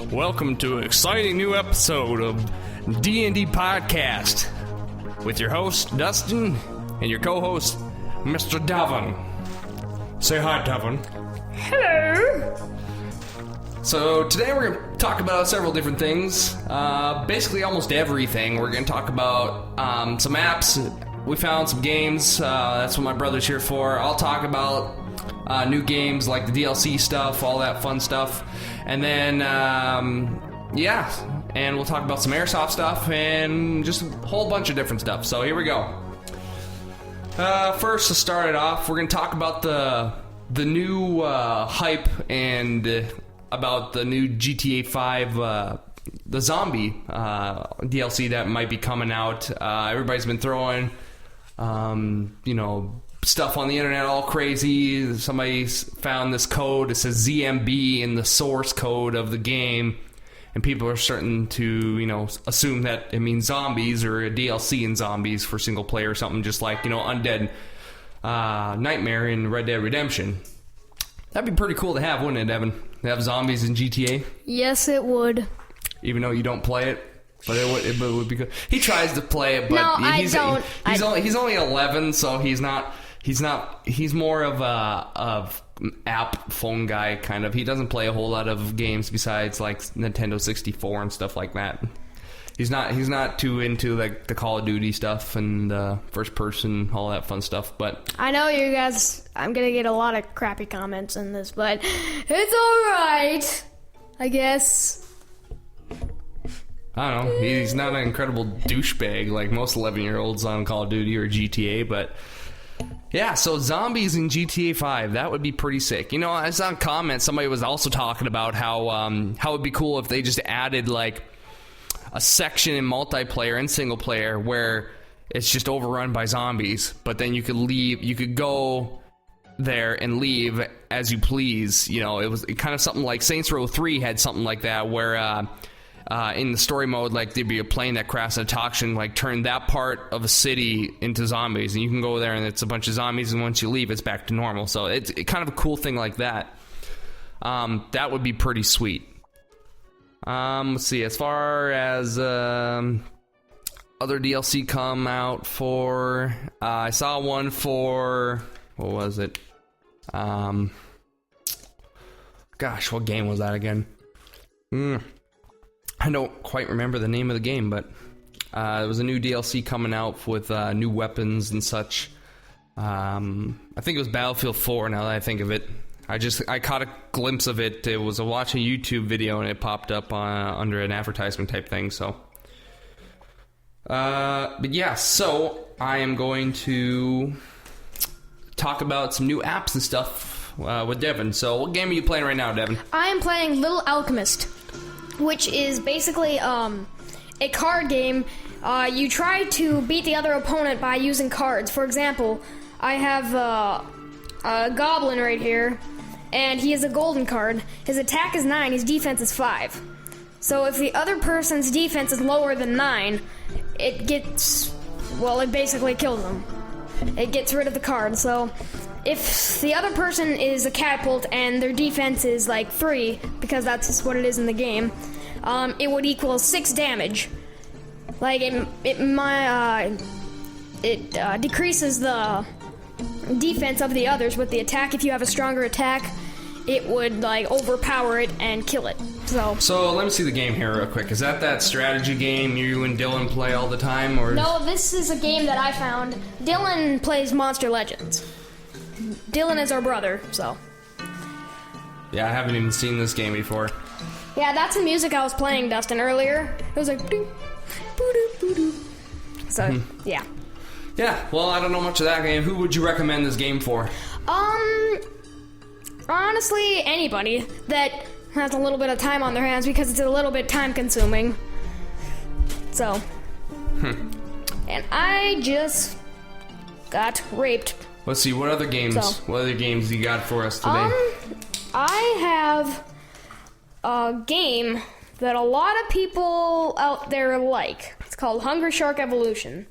Welcome to an exciting new episode of D&D Podcast with your host, Dustin, and your co-host, Mr. Devon. Say hi, Devon. Hello. So today we're going to talk about several different things. Basically almost everything. We're going to talk about some apps. We found some games. That's what my brother's here for. I'll talk about new games like the DLC stuff, all that fun stuff. And then, and we'll talk about some Airsoft stuff and just a whole bunch of different stuff. So here we go. First, to start it off, we're going to talk about the new hype and about the new GTA5, the zombie DLC that might be coming out. Everybody's been throwing, stuff on the internet all crazy. Somebody found this code. It says ZMB in the source code of the game, and people are starting to, assume that it means zombies or a DLC in zombies for single player or something, just like, Undead Nightmare in Red Dead Redemption. That'd be pretty cool to have, wouldn't it, Evan? To have zombies in GTA? Yes, it would. Even though you don't play it? But it would be good. He tries to play it, but no, I don't. He's only 11, so he's more of a app phone guy, kind of. He doesn't play a whole lot of games besides like Nintendo 64 and stuff like that. He's not too into like the Call of Duty stuff and first person, all that fun stuff. But I know you guys. I'm gonna get a lot of crappy comments in this, but it's all right, I guess. I don't know. He's not an incredible douchebag like most 11-year-olds on Call of Duty or GTA, but yeah, so zombies in GTA 5, that would be pretty sick. I saw a comment, somebody was also talking about how it would be cool if they just added like a section in multiplayer and single player where it's just overrun by zombies, but then you could go there and leave as you please. It was kind of something like Saints Row 3 had something like that where in the story mode, like there'd be a plane that crashed at a toxin, like turn that part of a city into zombies, and you can go there and it's a bunch of zombies, and once you leave, it's back to normal. So it's kind of a cool thing like that. That would be pretty sweet. Let's see. As far as other DLC come out for, I saw one for what was it? Gosh, what game was that again? I don't quite remember the name of the game, but there was a new DLC coming out with new weapons and such. I think it was Battlefield 4, now that I think of it. I caught a glimpse of it. It was watching a YouTube video, and it popped up under an advertisement type thing, so. But yeah, so I am going to talk about some new apps and stuff with Devon. So what game are you playing right now, Devon? I am playing Little Alchemist, which is basically a card game. You try to beat the other opponent by using cards. For example, I have a goblin right here, and he is a golden card. His attack is 9, his defense is 5. So if the other person's defense is lower than 9, it basically kills them. It gets rid of the card. So if the other person is a catapult and their defense is like 3, because that's just what it is in the game, it would equal 6 damage. Like it decreases the defense of the others with the attack. If you have a stronger attack, it would like overpower it and kill it. So let me see the game here real quick. Is that strategy game you and Dylan play all the time, or? No, this is a game that I found. Dylan plays Monster Legends. Dylan is our brother, so. Yeah, I haven't even seen this game before. Yeah, that's the music I was playing, Dustin, earlier. It was like boo doo boo doo. So, yeah. Yeah, well, I don't know much of that game. Who would you recommend this game for? Honestly, anybody that has a little bit of time on their hands, because it's a little bit time consuming. So. And I just got raped. Let's see, what other games do you got for us today? I have a game that a lot of people out there like. It's called Hungry Shark Evolution.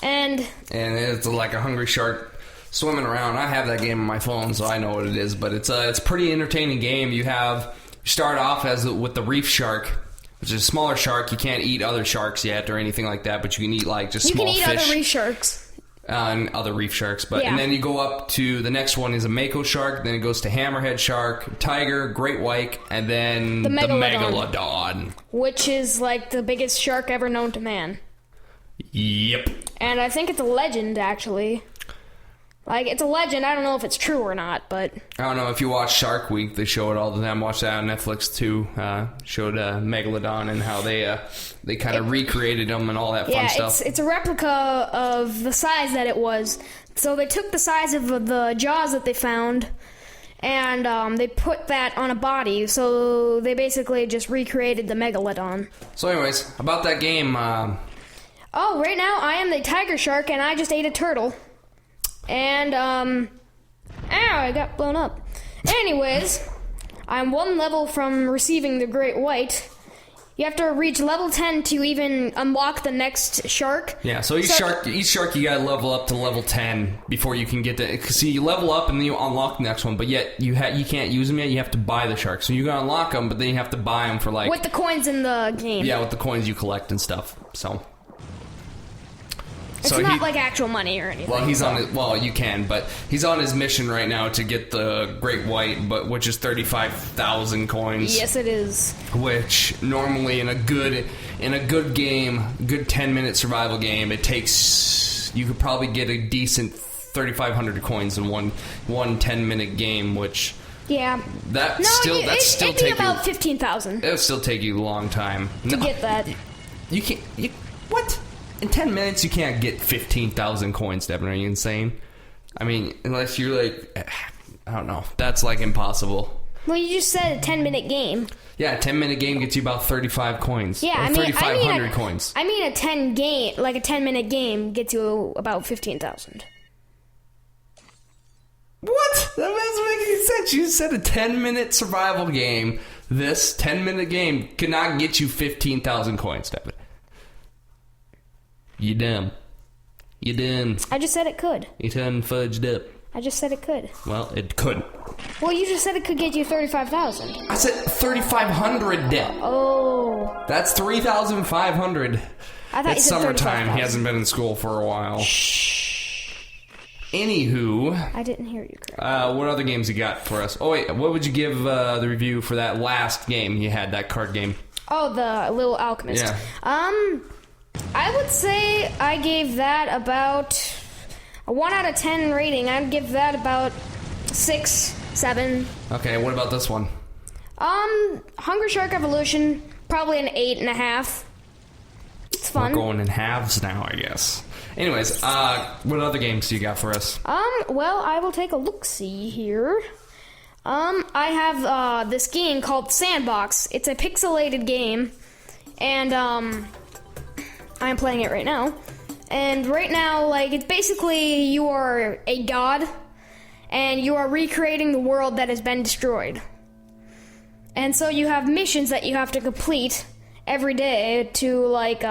And it's like a hungry shark swimming around. I have that game on my phone, so I know what it is. But it's a pretty entertaining game. You have You start off with the reef shark, which is a smaller shark. You can't eat other sharks yet or anything like that, but you can eat like just small fish. You can eat other reef sharks. And other reef sharks, Yeah. and then you go up to the next one is a mako shark, then it goes to hammerhead shark, tiger, great white, and then the megalodon. Which is like the biggest shark ever known to man. Yep. And I think it's a legend, actually. Like, it's a legend. I don't know if it's true or not, but... I don't know. If you watch Shark Week, they show it all the time. Watch that on Netflix, too. Showed Megalodon and how they kind of recreated them and all that fun stuff. Yeah, it's a replica of the size that it was. So they took the size of the jaws that they found, and they put that on a body. So they basically just recreated the Megalodon. So anyways, about that game... Oh, right now I am the tiger shark, and I just ate a turtle. And, ow, I got blown up. Anyways, I'm one level from receiving the great white. You have to reach level 10 to even unlock the next shark. Yeah, so each shark you gotta level up to level 10 before you can get to... See, you level up and then you unlock the next one, but yet you can't use them yet. You have to buy the shark. So you gotta unlock them, but then you have to buy them for like... With the coins in the game. Yeah, with the coins you collect and stuff, so... It's not like actual money or anything. Well, you can, but he's on his mission right now to get the great white, which is 35,000 coins. Yes, it is. Which normally in a good game, good 10-minute survival game, it takes you could probably get a decent 3,500 coins in one 10-minute game, which it'd be about 15,000. It'll still take you a long time to get that. You can't. What? In 10 minutes, you can't get 15,000 coins, Devin. Are you insane? I mean, unless you're like... I don't know. That's like impossible. Well, you just said a 10-minute game. Yeah, a 10-minute game gets you about 35 coins. Yeah, I mean... 3,500 coins. I mean a 10-minute game gets you about 15,000. What? That doesn't make any sense. You said a 10-minute survival game. This 10-minute game cannot get you 15,000 coins, Devin. You dumb. I just said it could. You done fudged up. I just said it could. Well, it couldn't. Well, you just said it could get you 35,000. I said 3,500, Deb. Oh. That's 3,500. I thought it's you said summertime. He hasn't been in school for a while. Shh. Anywho. I didn't hear you correctly. What other games you got for us? Oh, wait. What would you give the review for that last game you had, that card game? Oh, the little Alchemist. Yeah. I would say I gave that about a 1 out of 10 rating. I'd give that about 6, 7. Okay, what about this one? Hunger Shark Evolution, probably an 8.5. It's fun. We're going in halves now, I guess. Anyways, what other games do you got for us? Well, I will take a look-see here. I have, this game called Sandbox. It's a pixelated game, and, I'm playing it right now. And right now, like, it's basically you are a god, and you are recreating the world that has been destroyed. And so you have missions that you have to complete every day to, like,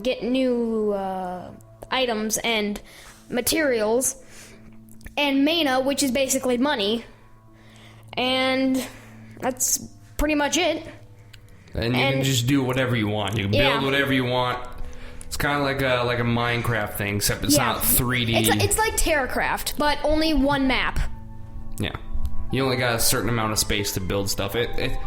get new items and materials, and mana, which is basically money. And that's pretty much it. And you can just do whatever you want. You can build whatever you want. It's kind of like a Minecraft thing, except it's not 3D. It's like TerraCraft, but only one map. Yeah, you only got a certain amount of space to build stuff. Okay,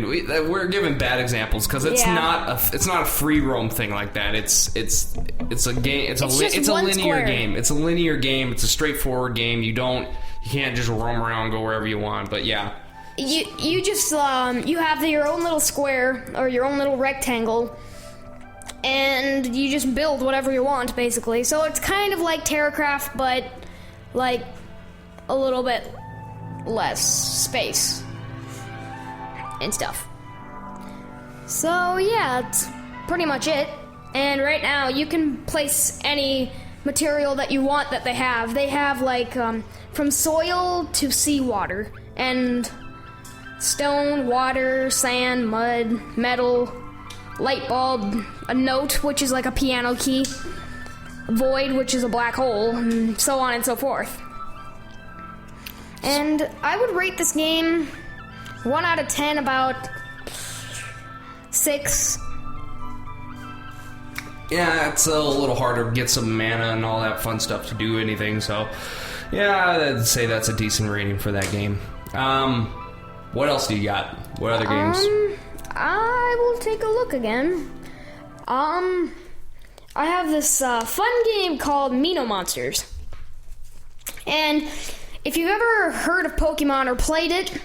we're giving bad examples because it's not a free roam thing like that. It's a game. It's a linear game. It's a linear game. It's a straightforward game. You can't just roam around, go wherever you want. But yeah. You just you have your own little square or your own little rectangle, and you just build whatever you want, basically. So it's kind of like TerraCraft, but like a little bit less space and stuff. So yeah, that's pretty much it. And right now you can place any material that you want that they have. They have like from soil to seawater and stone, water, sand, mud, metal, light bulb, a note, which is like a piano key, a void, which is a black hole, and so on and so forth. And I would rate this game 1 out of 10, about 6. Yeah, it's a little harder to get some mana and all that fun stuff to do anything, so yeah, I'd say that's a decent rating for that game. What else do you got? What other games? I will take a look again. I have this fun game called Mino Monsters. And if you've ever heard of Pokemon or played it,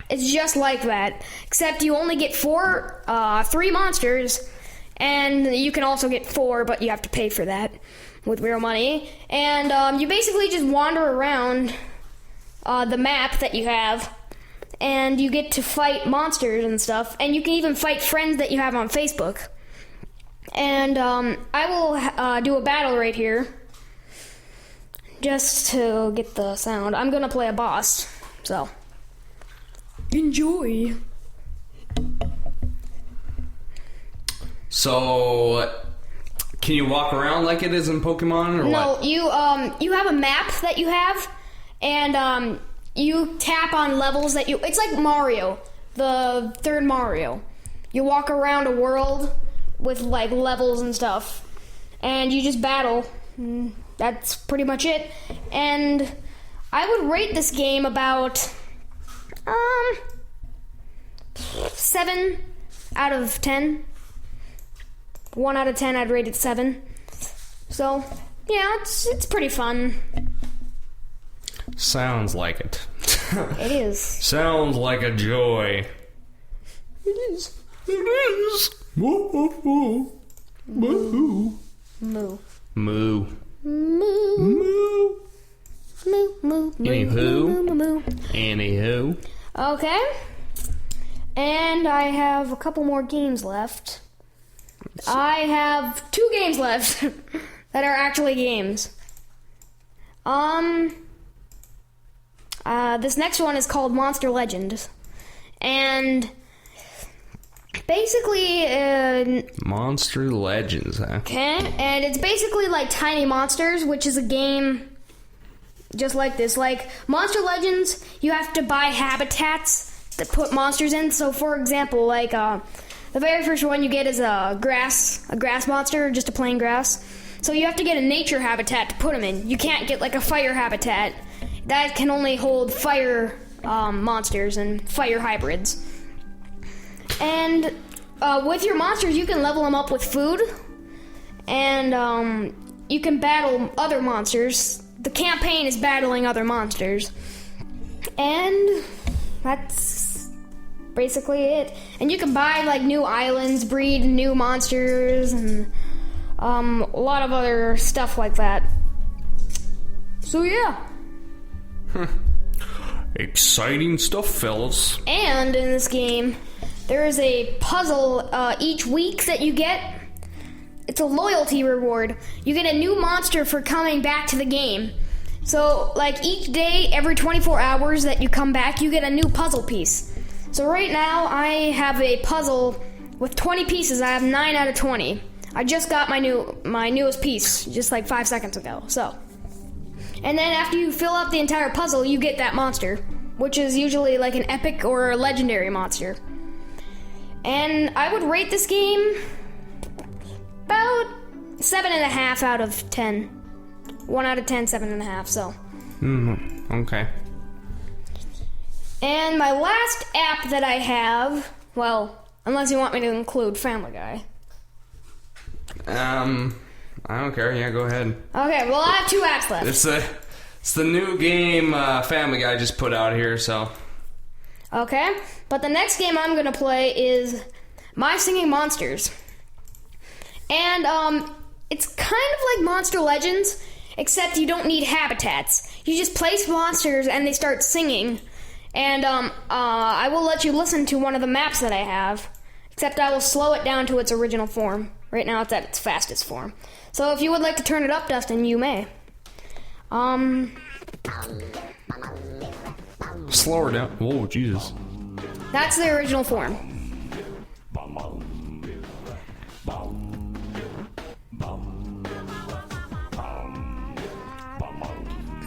it's just like that. Except you only get 3 monsters, and you can also get 4, but you have to pay for that with real money. And you basically just wander around the map that you have, and you get to fight monsters and stuff, and you can even fight friends that you have on Facebook. And I will do a battle right here, just to get the sound. I'm gonna play a boss, so enjoy. So, can you walk around like it is in Pokemon, or what? No, you have a map that you have, and you tap on levels that you... It's like Mario, the third Mario. You walk around a world with, like, levels and stuff, and you just battle. That's pretty much it. And I would rate this game about 7 out of 10. 1 out of 10, I'd rate it 7. So, yeah, it's pretty fun. Sounds like it. It is. Sounds like a joy. It is. It is. Moo, moo, moo. Moo. Moo. Moo. Moo. Moo. Moo. Moo. Anywho. Anywho. Okay. And I have a couple more games left. I have 2 games left that are actually games. This next one is called Monster Legends. And basically... Monster Legends, huh? Okay, and it's basically like Tiny Monsters, which is a game just like this. Like, Monster Legends, you have to buy habitats that put monsters in. So, for example, like, the very first one you get is a grass monster, just a plain grass. So you have to get a nature habitat to put them in. You can't get, like, a fire habitat. That can only hold fire monsters and fire hybrids. And with your monsters, you can level them up with food. And you can battle other monsters. The campaign is battling other monsters. And that's basically it. And you can buy, like, new islands, breed new monsters, and a lot of other stuff like that. So, yeah. Exciting stuff, fellas. And in this game, there is a puzzle each week that you get. It's a loyalty reward. You get a new monster for coming back to the game. So, like, each day, every 24 hours that you come back, you get a new puzzle piece. So right now, I have a puzzle with 20 pieces. I have 9 out of 20. I just got my newest piece just like 5 seconds ago. So, and then after you fill up the entire puzzle, you get that monster, which is usually like an epic or a legendary monster. And I would rate this game about 7.5 out of 10. 1 out of 10, 7.5. So. Okay. And my last app that I have, well, unless you want me to include Family Guy. I don't care. Yeah, go ahead. Okay, well, I have 2 apps left. It's the new game Family Guy just put out here, so. Okay, but the next game I'm gonna play is My Singing Monsters. And, it's kind of like Monster Legends, except you don't need habitats. You just place monsters and they start singing. And, I will let you listen to one of the maps that I have, except I will slow it down to its original form. Right now it's at its fastest form. So if you would like to turn it up, Dustin, you may. Slower down. Whoa, Jesus. That's the original form.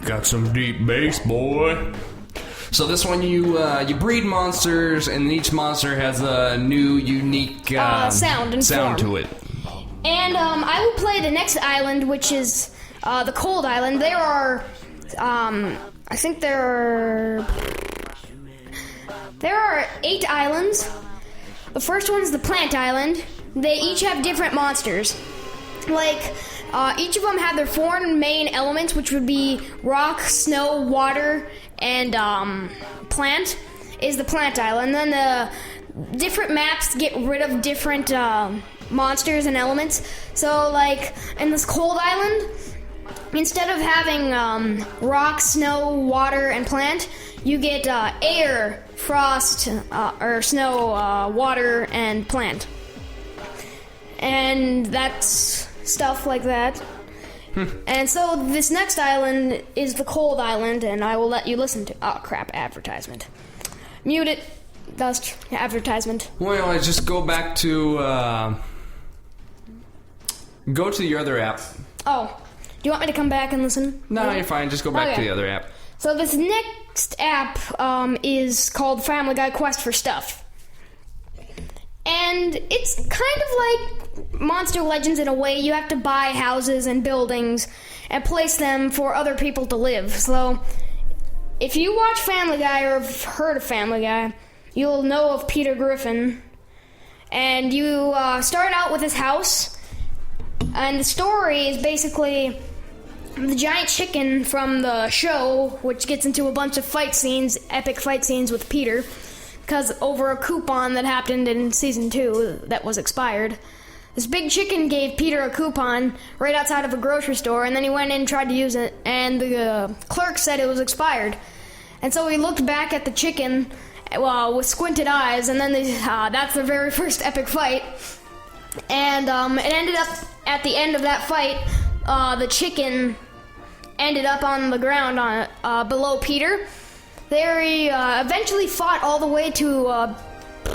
Got some deep bass, boy. So this one you breed monsters, and each monster has a new, unique sound and sound form to it. And I will play the next island, which is the Cold Island. There are, I think there are 8 islands. The first one's the Plant Island. They each have different monsters. Like, each of them have their 4 main elements, which would be rock, snow, water, and plant, is the Plant Island. Then the different maps get rid of different monsters and elements. So, like, in this Cold Island, instead of having rock, snow, water, and plant, you get air, frost, or snow, water, and plant. And that's stuff like that. And so this next island is the Cold Island, and I will let you listen to... Oh, crap, advertisement. Mute it. Dust. Advertisement. Well, I just go back to... go to your other app. Oh. Do you want me to come back and listen? No, you're fine. Just go back to the other app. So this next app is called Family Guy Quest for Stuff. And it's kind of like Monster Legends in a way. You have to buy houses and buildings and place them for other people to live. So if you watch Family Guy or have heard of Family Guy, you'll know of Peter Griffin. And you start out with his house. And the story is basically the giant chicken from the show, which gets into a bunch of fight scenes, epic fight scenes with Peter, because over a coupon that happened in season 2 that was expired. This big chicken gave Peter a coupon right outside of a grocery store, and then he went in and tried to use it, and the clerk said it was expired. And so he looked back at the chicken with squinted eyes, and then that's the very first epic fight. And it ended up, at the end of that fight, the chicken ended up on the ground below Peter. There he eventually fought all the way to a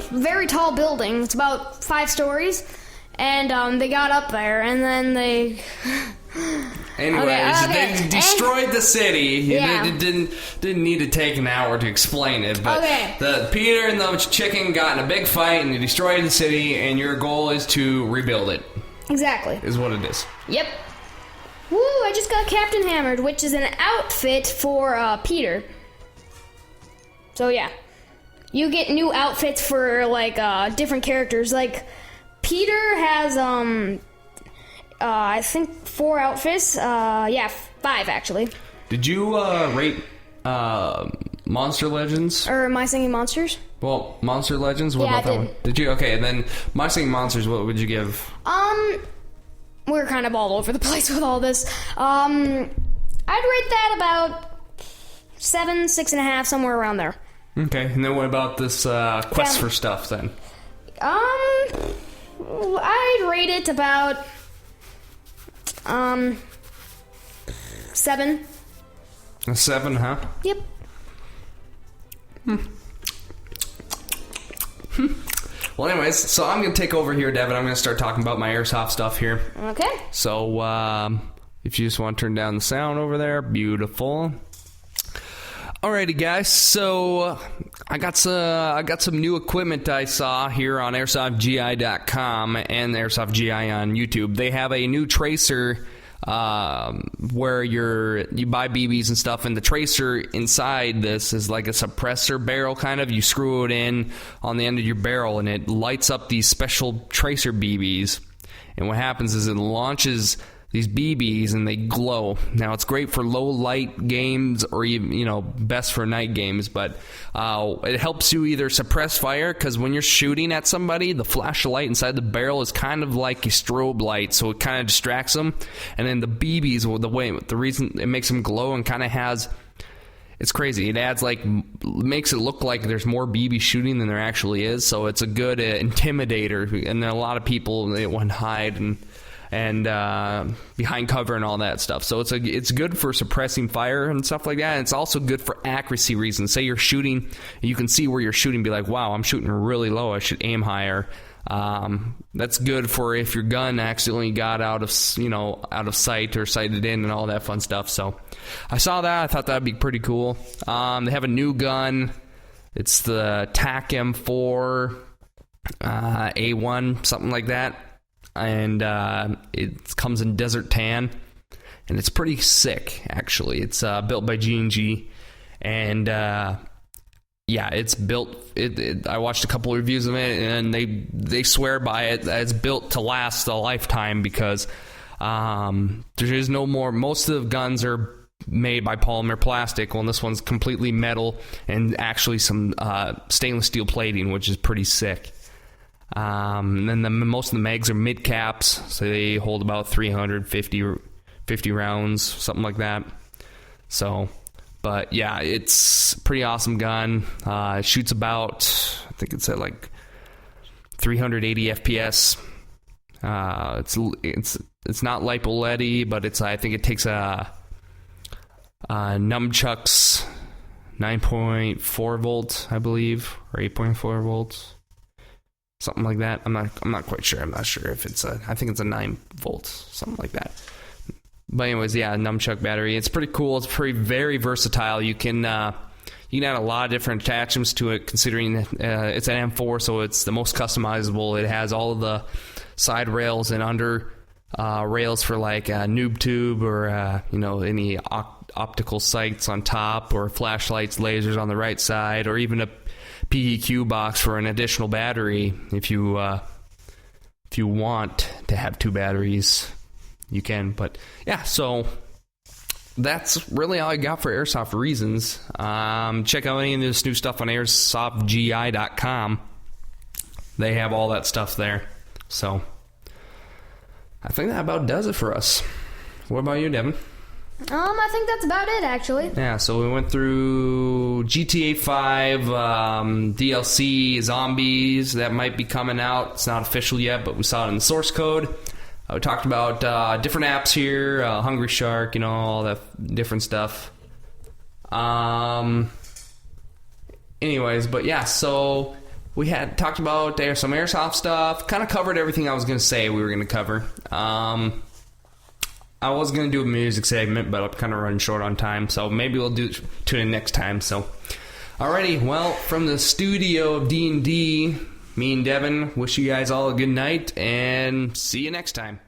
very tall building. It's about 5 stories. And they got up there, and then they... Anyways, they destroyed the city. Yeah. It didn't need to take an hour to explain it. But Okay. the Peter and the chicken got in a big fight, and they destroyed the city, and your goal is to rebuild it. Exactly. Is what it is. Yep. Woo, I just got Captain Hammered, which is an outfit for Peter. So yeah. You get new outfits for, like, different characters. Like, Peter has, I think 4 outfits. 5 actually. Did you rate Monster Legends? Or My Singing Monsters? Well, Monster Legends? What Yeah, about that I did. one? Did you? Okay, and then My Singing Monsters, what would you give? We're kind of all over the place with all this. I'd rate that about 7, 6.5, somewhere around there. Okay, and then what about this Quest for Stuff then? I'd rate it about 7. A 7, huh? Yep. Well, anyways, so I'm going to take over here, Devin. I'm going to start talking about my Airsoft stuff here. Okay. So, if you just want to turn down the sound over there, beautiful. Alrighty, guys. So, I got some new equipment I saw here on AirsoftGI.com and AirsoftGI on YouTube. They have a new tracer where you buy BBs and stuff, and the tracer inside this is like a suppressor barrel kind of. You screw it in on the end of your barrel, and it lights up these special tracer BBs. And what happens is it launches these BBs and they glow. Now it's great for low light games or even, best for night games, but it helps you either suppress fire, because when you're shooting at somebody, the flashlight inside the barrel is kind of like a strobe light, so it kind of distracts them. And then the BBs, the reason it makes them glow and kind of has, it's crazy. It adds makes it look like there's more BB shooting than there actually is. So it's a good intimidator, and then a lot of people, they want to hide and behind cover and all that stuff. So it's good for suppressing fire and stuff like that. And it's also good for accuracy reasons. Say you're shooting, you can see where you're shooting, be like, wow, I'm shooting really low, I should aim higher. That's good for if your gun accidentally got out of sight or sighted in and all that fun stuff. So I saw that. I thought that'd be pretty cool. They have a new gun. It's the TAC M4 A1, something like that. And it comes in Desert Tan. And it's pretty sick, actually. It's built by G&G. And it's built. I watched a couple of reviews of it, and they swear by it. It's built to last a lifetime because there is no more. Most of the guns are made by polymer plastic. Well, this one's completely metal and actually some stainless steel plating, which is pretty sick. And then most of the mags are mid caps, so they hold about 350 rounds, something like that. So. But yeah, it's a pretty awesome gun. It shoots about, I think it's at like 380 FPS. It's not lipo-LED, but I think it takes a nunchucks 9.4 volts, I believe, or 8.4 volts, something like that. I'm not quite sure. I'm not sure if I think it's a 9 volts, something like that. But anyways, yeah, nunchuck battery. It's pretty cool. It's very versatile. You can add a lot of different attachments to it, considering it's an M4, so it's the most customizable. It has all of the side rails and under rails for like a noob tube or any optical sights on top, or flashlights, lasers on the right side, or even a PEQ box for an additional battery if you want to have two batteries. You can, but yeah, so that's really all I got for Airsoft Reasons. Check out any of this new stuff on airsoftgi.com. They have all that stuff there. So I think that about does it for us. What about you, Devin? I think that's about it, actually. Yeah, so we went through GTA5, DLC, Zombies. That might be coming out. It's not official yet, but we saw it in the source code. We talked about different apps here, Hungry Shark, all that different stuff. Anyways, but yeah, so we had talked about some Airsoft stuff, kind of covered everything I was going to say we were going to cover. I was going to do a music segment, but I'm kind of running short on time, so maybe we'll tune in next time. So, alrighty, well, from the studio of D&D, me and Devin wish you guys all a good night, and see you next time.